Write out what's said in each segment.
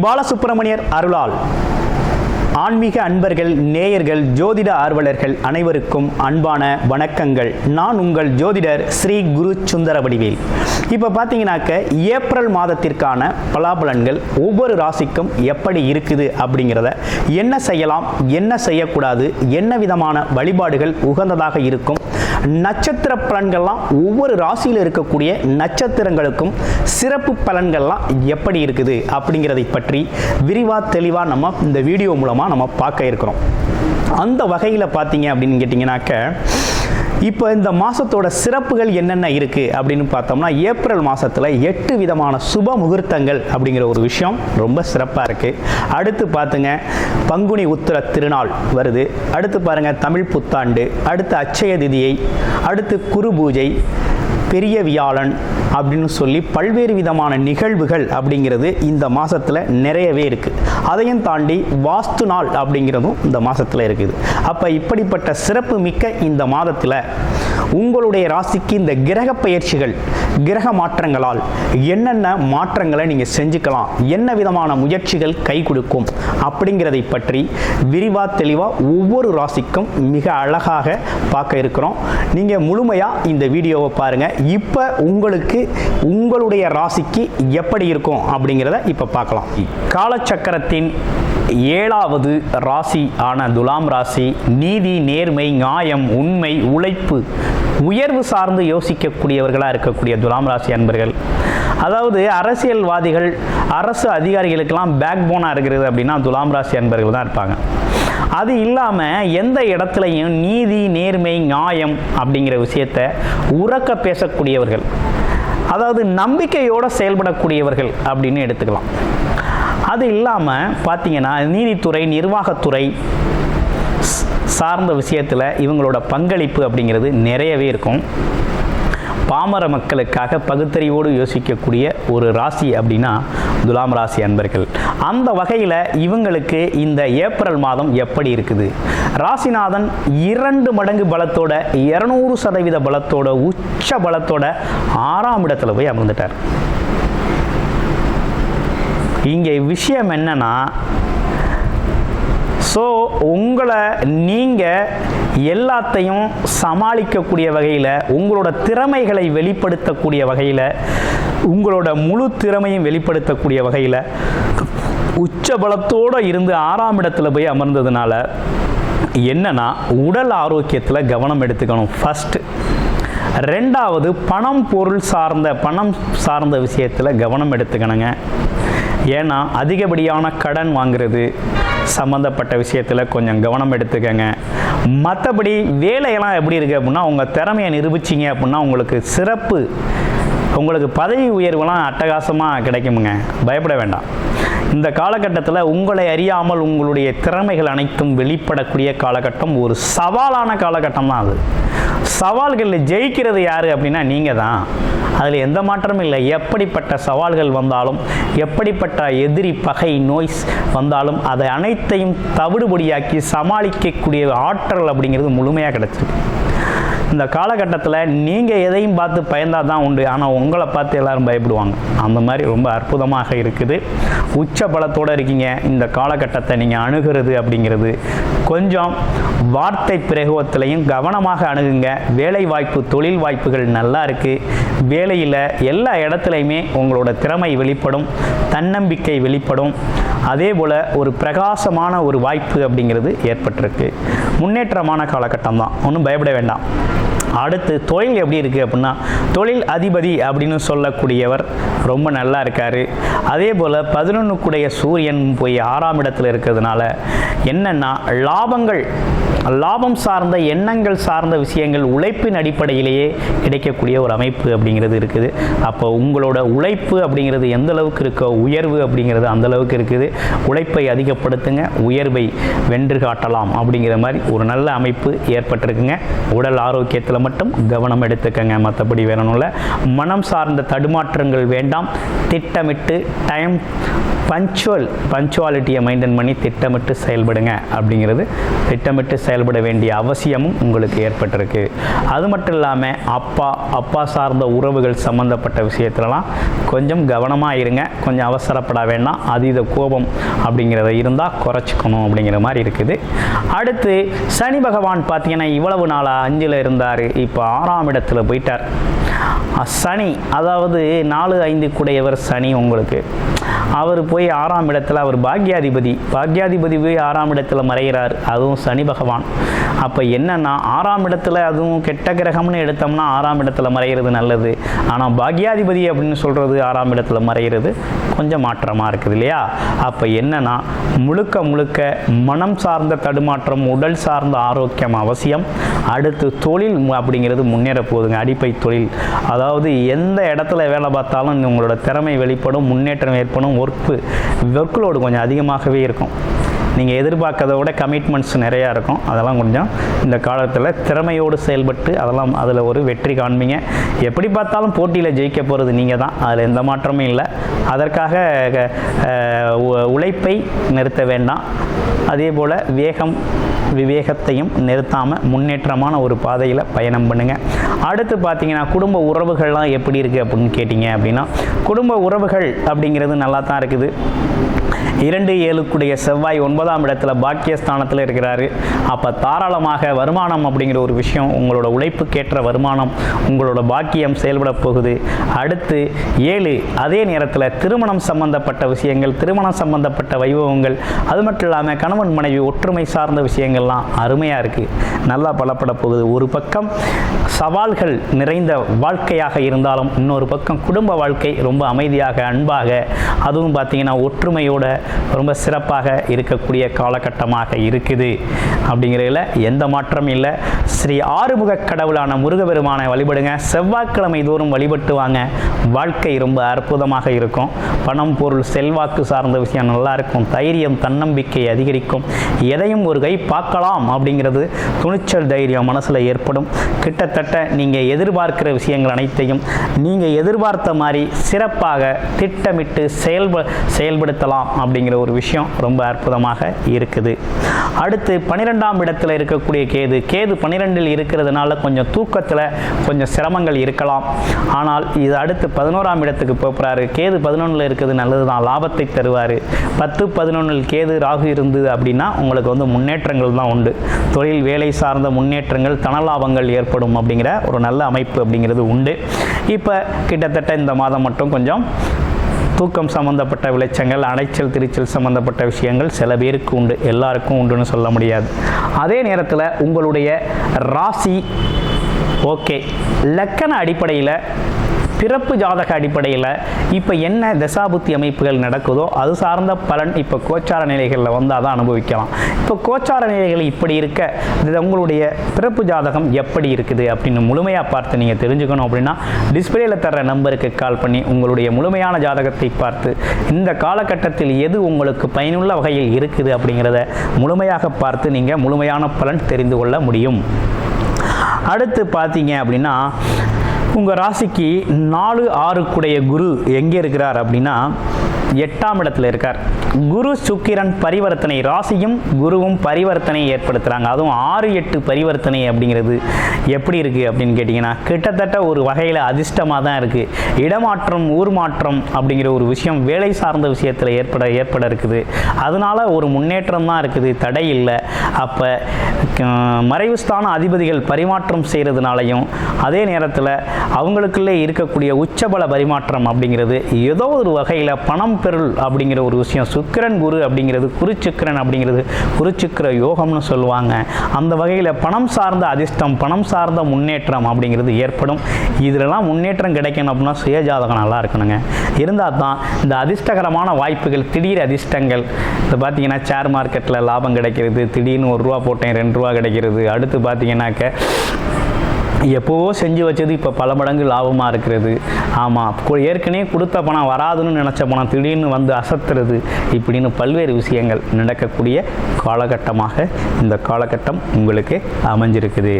பாலசுப்ரமணியர் அருளால் ஆன்மீக அன்பர்கள், நேயர்கள், ஜோதிட ஆர்வலர்கள் அனைவருக்கும் அன்பான வணக்கங்கள். நான் உங்கள் ஜோதிடர் ஸ்ரீ குரு சுந்தரவடிவேல். இப்போ பார்த்தீங்கன்னாக்க ஏப்ரல் மாதத்திற்கான பலாபலன்கள் ஒவ்வொரு ராசிக்கும் எப்படி இருக்குது அப்படிங்கிறத, என்ன செய்யலாம், என்ன செய்யக்கூடாது, என்ன விதமான வழிபாடுகள் உகந்ததாக இருக்கும், நட்சத்திர பலன்கள்லாம் ஒவ்வொரு ராசியில் இருக்கக்கூடிய நட்சத்திரங்களுக்கும் சிறப்பு பலன்கள்லாம் எப்படி இருக்குது அப்படிங்கிறதை பற்றி விரிவாக தெளிவாக நம்ம இந்த வீடியோ மூலமாக நம்ம பார்க்க இருக்கிறோம். அந்த வகையில் பார்த்தீங்க அப்படின்னு கேட்டிங்கனாக்க, இப்போ இந்த மாதத்தோட சிறப்புகள் என்னென்ன இருக்குது அப்படின்னு பார்த்தோம்னா, ஏப்ரல் மாதத்தில் 8 விதமான சுப முகூர்த்தங்கள் அப்படிங்கிற ஒரு விஷயம் ரொம்ப சிறப்பாக இருக்குது. அடுத்து பார்த்துங்க, பங்குனி உத்திர திருநாள் வருது. அடுத்து பாருங்கள், தமிழ் புத்தாண்டு, அடுத்து அட்சய திதியை, அடுத்து குரு பூஜை, பெரிய வியாழன் அப்படின்னு சொல்லி பல்வேறு விதமான நிகழ்வுகள் அப்படிங்கிறது இந்த மாதத்தில் நிறையவே இருக்குது. அதையும் தாண்டி வாஸ்து நாள் அப்படிங்கிறதும் இந்த மாதத்தில் இருக்குது. அப்போ இப்படிப்பட்ட சிறப்பு மிக்க இந்த மாதத்தில் உங்களுடைய ராசிக்கு இந்த கிரக பயிற்சிகள், கிரக மாற்றங்களால் என்னென்ன மாற்றங்களை நீங்கள் செஞ்சுக்கலாம், என்ன விதமான முயற்சிகள் கை கொடுக்கும் அப்படிங்கிறதை பற்றி விரிவாக தெளிவாக ஒவ்வொரு ராசிக்கும் மிக அழகாக பார்க்க இருக்கிறோம். நீங்கள் முழுமையாக இந்த வீடியோவை பாருங்கள். இப்போ உங்களுக்கு உங்களுடைய ராசிக்கு எப்படி இருக்கும் அப்படிங்கிறத இப்போ பார்க்கலாம். காலச்சக்கரத்தின் 7வது ராசி ஆன துலாம் ராசி நீதி, நேர்மை, நியாயம், உண்மை, உழைப்பு, உயர்வு சார்ந்து யோசிக்கக்கூடியவர்களாக இருக்கக்கூடிய துலாம் ராசி அன்பர்கள். அதாவது அரசியல்வாதிகள், அரசு அதிகாரிகளுக்கெல்லாம் பேக் போனாக இருக்கிறது அப்படின்னா துலாம் ராசி அன்பர்கள் தான் இருப்பாங்க. அது இல்லாமல் எந்த இடத்துலையும் நீதி, நேர்மை, நியாயம் அப்படிங்கிற விஷயத்தை உறக்க பேசக்கூடியவர்கள், அதாவது நம்பிக்கையோடு செயல்படக்கூடியவர்கள் அப்படின்னு எடுத்துக்கலாம். அது இல்லாமல் பார்த்தீங்கன்னா நீதித்துறை, நிர்வாகத்துறை சார்ந்த விஷயத்தில் இவங்களோட பங்களிப்பு அப்படிங்கிறது நிறையவே இருக்கும். பாமர மக்களுக்காக பகுத்தறிவோடு யோசிக்கக்கூடிய ஒரு ராசி அப்படின்னா துலாம் ராசி அன்பர்கள். அந்த வகையில் இவங்களுக்கு இந்த ஏப்ரல் மாதம் எப்படி இருக்குது? ராசிநாதன் 2 மடங்கு பலத்தோட, 200% பலத்தோட, உச்ச பலத்தோட 6ஆம் இடத்துல போய் அமர்ந்துட்டார். இங்கே விஷயம் என்னன்னா, ஸோ உங்களை நீங்கள் எல்லாத்தையும் சமாளிக்கக்கூடிய வகையில், உங்களோட திறமைகளை வெளிப்படுத்தக்கூடிய வகையில், உங்களோட முழு திறமையும் வெளிப்படுத்தக்கூடிய வகையில் உச்ச பலத்தோடு இருந்து 6ஆம் இடத்துல போய் அமர்ந்ததுனால என்னன்னா, உடல் ஆரோக்கியத்தில் கவனம் எடுத்துக்கணும் ஃபஸ்ட்டு. 2வது பணம் சார்ந்த விஷயத்தில் கவனம் எடுத்துக்கணுங்க. ஏன்னா அதிகப்படியான கடன் வாங்குறது சம்மந்தப்பட்ட விஷயத்தில் கொஞ்சம் கவனம் எடுத்துக்கங்க. மற்றபடி வேலையெல்லாம் எப்படி இருக்குது அப்படின்னா, உங்கள் திறமையை நிரூபிச்சிங்க அப்படின்னா உங்களுக்கு சிறப்பு, உங்களுக்கு பதவி உயர்வுலாம் அட்டகாசமாக கிடைக்குமுங்க. பயப்பட வேண்டாம். இந்த காலகட்டத்தில் உங்களை அறியாமல் உங்களுடைய திறமைகள் அனைத்தும் வெளிப்படக்கூடிய காலகட்டம், ஒரு சவாலான காலகட்டம் தான் அது. சவால்களில் ஜெயிக்கிறது யார் அப்படின்னா நீங்கள் தான். அதில் எந்த மாற்றமும் இல்லை. எப்படிப்பட்ட சவால்கள் வந்தாலும், எப்படிப்பட்ட எதிரி, பகை, நோய் வந்தாலும் அதை அனைத்தையும் தவிடுபடியாக்கி சமாளிக்கக்கூடிய ஆற்றல் அப்படிங்கிறது முழுமையாக கிடச்சிருக்கு. இந்த காலகட்டத்தில் நீங்கள் எதையும் பார்த்து பயந்தால் தான் உண்டு, ஆனால் உங்களை பார்த்து எல்லாரும் பயப்படுவாங்க. அந்த மாதிரி ரொம்ப அற்புதமாக இருக்குது. உச்ச பலத்தோடு இருக்கீங்க. இந்த காலகட்டத்தை நீங்கள் அணுகிறது அப்படிங்கிறது கொஞ்சம் வார்த்தை பிரயோகத்திலையும் கவனமாக அணுகுங்க. வேலை வாய்ப்பு, தொழில் வாய்ப்புகள் நல்லா இருக்குது. வேலையில் எல்லா இடத்துலையுமே உங்களோட திறமை வெளிப்படும், தன்னம்பிக்கை வெளிப்படும். அதே போல் ஒரு பிரகாசமான ஒரு வாய்ப்பு அப்படிங்கிறது ஏற்பட்டிருக்கு. முன்னேற்றமான காலகட்டம் தான், ஒன்றும் பயப்பட வேண்டாம். அடுத்து தொழில் எப்படி இருக்குது அப்படின்னா, தொழில் அதிபதி அப்படின்னு சொல்லக்கூடியவர் ரொம்ப நல்லா இருக்கார். அதே போல் 11க்குடைய சூரியன் போய் 6ஆம் இடத்துல இருக்கிறதுனால என்னென்னா, லாபம் சார்ந்த எண்ணங்கள் சார்ந்த விஷயங்கள் உழைப்பின் அடிப்படையிலேயே கிடைக்கக்கூடிய ஒரு அமைப்பு அப்படிங்கிறது இருக்குது. அப்போ உங்களோட உழைப்பு அப்படிங்கிறது எந்த அளவுக்கு இருக்கோ, உயர்வு அப்படிங்கிறது அந்த அளவுக்கு இருக்குது. உழைப்பை அதிகப்படுத்துங்க, உயர்வை வென்று காட்டலாம் அப்படிங்கிற மாதிரி ஒரு நல்ல அமைப்பு ஏற்பட்டிருக்குங்க. உடல் ஆரோக்கியத்தில் மட்டும் கவனம் எடுத்துக்கங்க. மற்றபடி வேணும் இல்லை. மனம் சார்ந்த தடுமாற்றங்கள் வேண்டாம். திட்டமிட்டு பஞ்சுவாலிட்டியை மெயின்டைன் பண்ணி திட்டமிட்டு செயல்படுங்க அப்படிங்கிறது. திட்டமிட்டு செயல்பட வேண்டிய அவசியமும் உங்களுக்கு ஏற்பட்டிருக்கு. அது மட்டும் இல்லாமல் அப்பா சார்ந்த உறவுகள் சம்மந்தப்பட்ட விஷயத்துலலாம் கொஞ்சம் கவனமாக இருங்க. கொஞ்சம் அவசரப்பட வேண்டாம். அதீத கோபம் அப்படிங்கிறத இருந்தால் குறைச்சிக்கணும் அப்படிங்கிற மாதிரி இருக்குது. அடுத்து சனி பகவான் பார்த்தீங்கன்னா இவ்வளவு நாளாக 5ல் இருந்தார், இப்போ 6ஆம் இடத்துல போயிட்டார். சனி அதாவது 4-5 கூடையவர் சனி உங்களுக்கு. அவர் போய் 6ஆம் இடத்துல, அவர் பாக்யாதிபதி போய் 6ஆம் இடத்துல மறைகிறார். அதுவும் சனி பகவான். அப்போ என்னன்னா 6ஆம் இடத்துல, அதுவும் கெட்ட கிரகம்னு எடுத்தோம்னா 6ஆம் இடத்துல மறைகிறது நல்லது. ஆனால் பாக்யாதிபதி அப்படின்னு சொல்கிறது 6ஆம் இடத்துல மறைகிறது கொஞ்சம் மாற்றமாக இருக்குது இல்லையா? அப்போ என்னன்னா முழுக்க மனம் சார்ந்த தடுமாற்றம், உடல் சார்ந்த ஆரோக்கியம் அவசியம். அடுத்து தொழில் அப்படிங்கிறது முன்னேற போகுதுங்க. அடிப்படை தொழில், அதாவது எந்த இடத்துல வேலை பார்த்தாலும் உங்களோட திறமை வெளிப்படும், முன்னேற்றம் ஏற்படும். ஒர்க்லோடு கொஞ்சம் அதிகமாகவே இருக்கும். நீங்கள் எதிர்பார்க்கறத விட கமிட்மெண்ட்ஸ் நிறையா இருக்கும். அதெல்லாம் கொஞ்சம் இந்த காலத்தில் திறமையோடு செயல்பட்டு அதில் ஒரு வெற்றி காண்பீங்க. எப்படி பார்த்தாலும் போட்டியில் ஜெயிக்க போகிறது நீங்கள் தான், அதில் எந்த மாற்றமும் இல்லை. அதற்காக உழைப்பை நிறுத்த வேண்டாம். அதே போல் விவேகத்தையும் நிறுத்தாமல் முன்னேற்றமான ஒரு பாதையில் பயணம் பண்ணுங்கள். அடுத்து பார்த்தீங்கன்னா குடும்ப உறவுகள்லாம் எப்படி இருக்குது அப்படின்னு கேட்டிங்க அப்படின்னா, குடும்ப உறவுகள் அப்படிங்கிறது நல்லா தான் இருக்குது. 2-7 செவ்வாய் 9ஆம் இடத்துல பாக்கியஸ்தானத்தில் இருக்கிறாரு. அப்போ தாராளமாக வருமானம் அப்படிங்கிற ஒரு விஷயம், உங்களோட உழைப்புக்கேற்ற வருமானம், உங்களோட பாக்கியம் செயல்பட போகுது. அடுத்து 7 அதே நேரத்தில் திருமணம் சம்பந்தப்பட்ட விஷயங்கள், திருமணம் சம்பந்தப்பட்ட வைபவங்கள், அது மட்டும் இல்லாமல் கணவன் மனைவி ஒற்றுமை சார்ந்த விஷயங்கள்லாம் அருமையாக இருக்குது, நல்லா பலப்பட போகுது. ஒரு பக்கம் சவால்கள் நிறைந்த வாழ்க்கையாக இருந்தாலும் இன்னொரு பக்கம் குடும்ப வாழ்க்கை ரொம்ப அமைதியாக, அன்பாக, அதுவும் பார்த்தீங்கன்னா ஒற்றுமையோட ரொம்ப சிறப்பாக இருக்கக்கூடிய காலகட்டமாக இருக்குது. அப்படிங்கிறதுல எந்த மாற்றமும் இல்லை. ஸ்ரீ ஆறுமுக கடவுளான முருகபெருமானை வழிபடுங்க. செவ்வாய்க்கிழமை தோறும் வழிபட்டு வாங்க. வாழ்க்கை ரொம்ப அற்புதமாக இருக்கும். பணம், பொருள், செல்வாக்கு சார்ந்த விஷயம் நல்லா இருக்கும். தைரியம், தன்னம்பிக்கை அதிகரிக்கும். எதையும் ஒரு கை பார்க்கலாம் அப்படிங்கிறது துணிச்சல், தைரியம் மனசில் ஏற்படும். கிட்டத்தட்ட நீங்கள் எதிர்பார்க்கிற விஷயங்கள் அனைத்தையும் நீங்கள் எதிர்பார்த்த மாதிரி சிறப்பாக திட்டமிட்டு செயல்படுத்தலாம் அப்படிங்கிற ஒரு விஷயம் ரொம்ப அற்புதமாக இருக்குது. அடுத்து 12ஆம் இடத்துல இருக்கக்கூடிய கேது 12இல் இருக்கிறதுனால கொஞ்சம் தூக்கத்தில் கொஞ்சம் சிரமங்கள் இருக்கலாம். ஆனால் இது அடுத்து 11ஆம் இடத்துக்கு போகிறாரு. கேது 11ல் இருக்கிறது நல்லது தான், லாபத்தை தருவார். 10-11 கேது ராகு இருந்தது அப்படின்னா உங்களுக்கு முன்னேற்றங்கள் தான் உண்டு. தொழில், வேலை சார்ந்த முன்னேற்றங்கள், தனலாபங்கள் ஏற்படும் அப்படிங்கிற ஒரு நல்ல அமைப்பு அப்படிங்கிறது உண்டு. இப்போ கிட்டத்தட்ட இந்த மாதம் மட்டும் கொஞ்சம் தூக்கம் சம்மந்தப்பட்ட விளைச்சங்கள், அலைச்சல் திருச்சல் சம்மந்தப்பட்ட விஷயங்கள் சில பேருக்கு உண்டு, எல்லாருக்கும் உண்டுன்னு சொல்ல முடியாது. அதே நேரத்தில் உங்களுடைய ராசி ஓகே, லக்கண அடிப்படையில், பிறப்பு ஜாதக அடிப்படையில் இப்போ என்ன தசாபுத்தி அமைப்புகள் நடக்குதோ அது சார்ந்த பலன் இப்போ கோச்சார நிலைகளில் அதை அனுபவிக்கலாம். இப்போ கோச்சார நிலைகள் இப்படி இருக்க உங்களுடைய பிறப்பு ஜாதகம் எப்படி இருக்குது அப்படின்னு முழுமையாக பார்த்து நீங்கள் தெரிஞ்சுக்கணும் அப்படின்னா டிஸ்பிளேயில் தர்ற நம்பருக்கு கால் பண்ணி உங்களுடைய முழுமையான ஜாதகத்தை பார்த்து இந்த காலகட்டத்தில் எது உங்களுக்கு பயனுள்ள வகையில் இருக்குது அப்படிங்கிறத முழுமையாக பார்த்து நீங்கள் முழுமையான பலன் தெரிந்து கொள்ள முடியும். அடுத்து பார்த்தீங்க அப்படின்னா உங்கள் ராசிக்கு 4-6 கூடைய குரு எங்கே இருக்கிறார் அப்படின்னா 8ஆம் இடத்துல இருக்கார். குரு சுக்கிரன் பரிவர்த்தனை, ராசியும் குருவும் பரிவர்த்தனை ஏற்படுத்துகிறாங்க. அதுவும் 6-8 பரிவர்த்தனை அப்படிங்கிறது எப்படி இருக்குது அப்படின்னு கேட்டிங்கன்னா கிட்டத்தட்ட ஒரு வகையில் அதிர்ஷ்டமாக தான் இருக்குது. இடமாற்றம், ஊர் மாற்றம் அப்படிங்கிற ஒரு விஷயம் வேலை சார்ந்த விஷயத்தில் ஏற்பட இருக்குது. அதனால ஒரு முன்னேற்றம் தான் இருக்குது, தடை இல்லை. அப்போ மறைவு ஸ்தான அதிபதிகள் பரிமாற்றம் செய்கிறதுனாலையும் அதே நேரத்தில் அவங்களுக்குள்ளே இருக்கக்கூடிய உச்சபல பரிமாற்றம் அப்படிங்கிறது ஏதோ ஒரு வகையில் பணம் பெருள் அப்படிங்கிற ஒரு விஷயம். சுக்கிரன் குரு அப்படிங்கிறது குருச்சுக்கிரன் அப்படிங்கிறது குருச்சுக்கிர யோகம்னு சொல்லுவாங்க. அந்த வகையில் பணம் சார்ந்த அதிர்ஷ்டம், பணம் சார்ந்த முன்னேற்றம் அப்படிங்கிறது ஏற்படும். இதிலெல்லாம் முன்னேற்றம் கிடைக்கணும் அப்படின்னா சுயஜாதகம் நல்லா இருக்கணுங்க. இருந்தால் தான் இந்த அதிர்ஷ்டகரமான வாய்ப்புகள், திடீர் அதிர்ஷ்டங்கள், இப்போ பார்த்தீங்கன்னா ஷேர் மார்க்கெட்டில் லாபம் கிடைக்கிறது, திடீர்னு 1 ரூபா போட்டேன் 2 ரூபா கிடைக்கிறது. அடுத்து பார்த்தீங்கன்னாக்க எப்போவோ செஞ்சு வச்சது இப்போ பல மடங்கு லாபமாக இருக்கிறது. ஆமாம், ஏற்கனவே கொடுத்த பணம் வராதுன்னு நினச்ச பணம் திடீர்னு வந்து அசத்துறது, இப்படின்னு பல்வேறு விஷயங்கள் நடக்கக்கூடிய காலகட்டமாக இந்த காலகட்டம் உங்களுக்கு அமைஞ்சிருக்குது.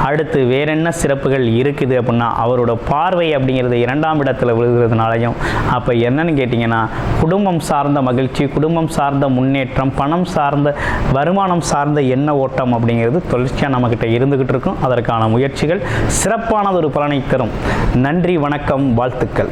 அடுத்து வேற என்ன சிறப்புகள் இருக்குது அப்படின்னா, அவரோட பார்வை அப்படிங்கிறது 2ஆம் இடத்துல விழுகிறதுனாலையும், அப்போ என்னன்னு கேட்டிங்கன்னா, குடும்பம் சார்ந்த மகிழ்ச்சி, குடும்பம் சார்ந்த முன்னேற்றம், பணம் சார்ந்த வருமானம் சார்ந்த எண்ண ஓட்டம் அப்படிங்கிறது தொடர்ச்சியாக நம்மக்கிட்ட இருந்துக்கிட்டு இருக்கும். அதற்கான முயற்சிகள் சிறப்பானதொரு பலனை தரும். நன்றி, வணக்கம், வாழ்த்துக்கள்.